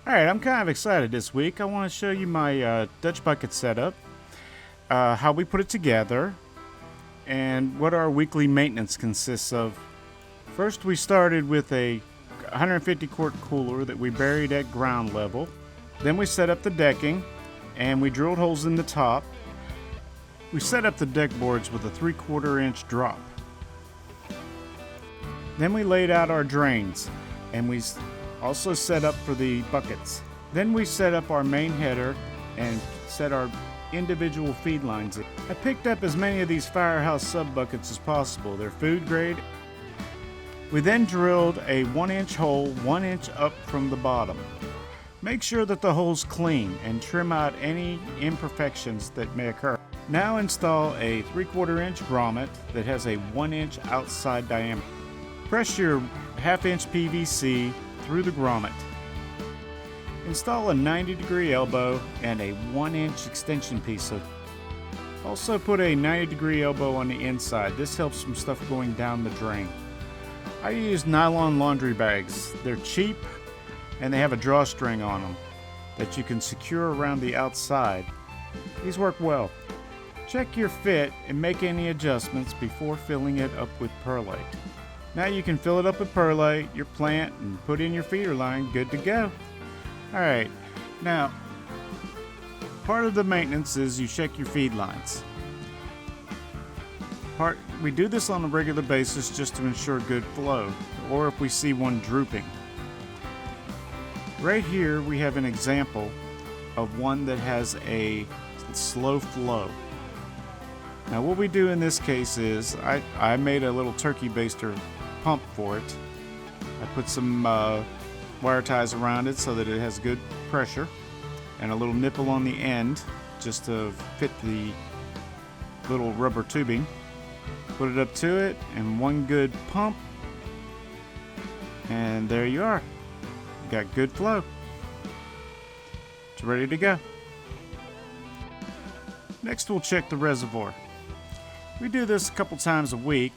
Alright, I'm kind of excited this week. I want to show you my Dutch bucket setup, how we put it together, and what our weekly maintenance consists of. First, we started with a 150 quart cooler that we buried at ground level. Then we set up the decking, and we drilled holes in the top. We set up the deck boards with a 3/4 inch drop. Then we laid out our drains, and we also set up for the buckets. Then we set up our main header and set our individual feed lines in. I picked up as many of these Firehouse sub buckets as possible. They're food grade. We then drilled a 1-inch hole 1 inch up from the bottom. Make sure that the hole's clean and trim out any imperfections that may occur. Now install a 3/4 inch grommet that has a 1 inch outside diameter. Press your 1/2 inch PVC through the grommet. Install a 90-degree elbow and a 1 inch extension piece. Also put a 90-degree elbow on the inside. This helps from stuff going down the drain. I use nylon laundry bags. They're cheap and they have a drawstring on them that you can secure around the outside. These work well. Check your fit and make any adjustments before filling it up with perlite. Now you can fill it up with perlite, your plant, and put in your feeder line, good to go. Alright, now part of the maintenance is you check your feed lines. We do this on a regular basis just to ensure good flow, or if we see one drooping. Right here we have an example of one that has a slow flow. Now what we do in this case is, I made a little turkey baster pump for it. I put some wire ties around it so that it has good pressure, and a little nipple on the end just to fit the little rubber tubing. Put it up to it and one good pump, and there you are. You got good flow. It's ready to go. Next we'll check the reservoir. We do this a couple times a week.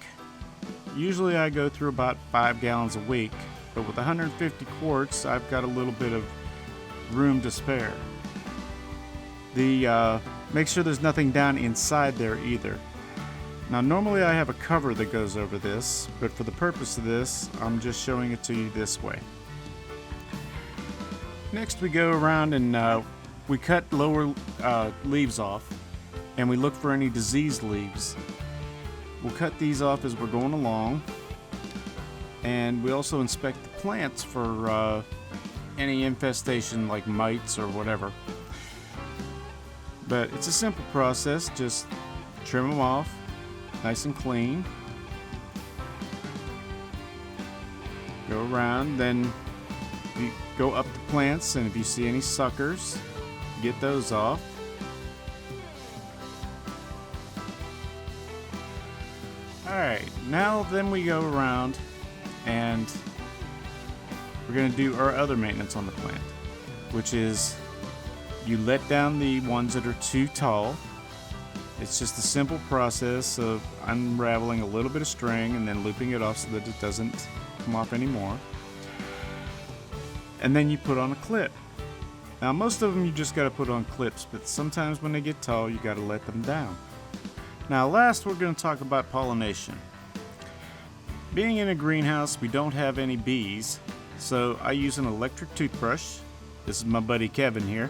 Usually I go through about 5 gallons a week, but with 150 quarts I've got a little bit of room to spare. Make sure there's nothing down inside there either. Now normally I have a cover that goes over this, but for the purpose of this I'm just showing it to you this way. Next we go around and we cut lower leaves off, and we look for any diseased leaves. We'll cut these off as we're going along, and we also inspect the plants for any infestation like mites or whatever. But it's a simple process, just trim them off nice and clean. Go around, then you go up the plants, and if you see any suckers, get those off. Alright, now then we go around and we're going to do our other maintenance on the plant, which is you let down the ones that are too tall. It's just a simple process of unraveling a little bit of string and then looping it off so that it doesn't come off anymore. And then you put on a clip. Now most of them you just got to put on clips, but sometimes when they get tall you got to let them down. Now last we're going to talk about pollination. Being in a greenhouse, we don't have any bees, so I use an electric toothbrush. This is my buddy Kevin here.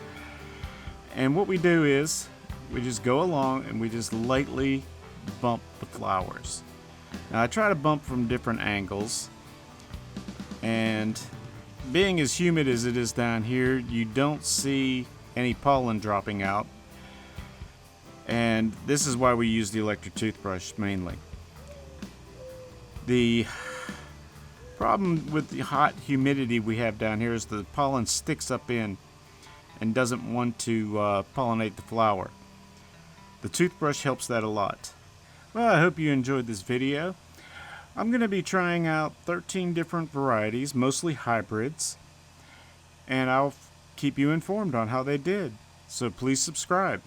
And what we do is we just go along and we just lightly bump the flowers. Now I try to bump from different angles, and being as humid as it is down here, you don't see any pollen dropping out. And this is why we use the electric toothbrush mainly. The problem with the hot humidity we have down here is the pollen sticks up in and doesn't want to pollinate the flower. The toothbrush helps that a lot. Well, I hope you enjoyed this video. I'm going to be trying out 13 different varieties, mostly hybrids, and I'll keep you informed on how they did. So please subscribe.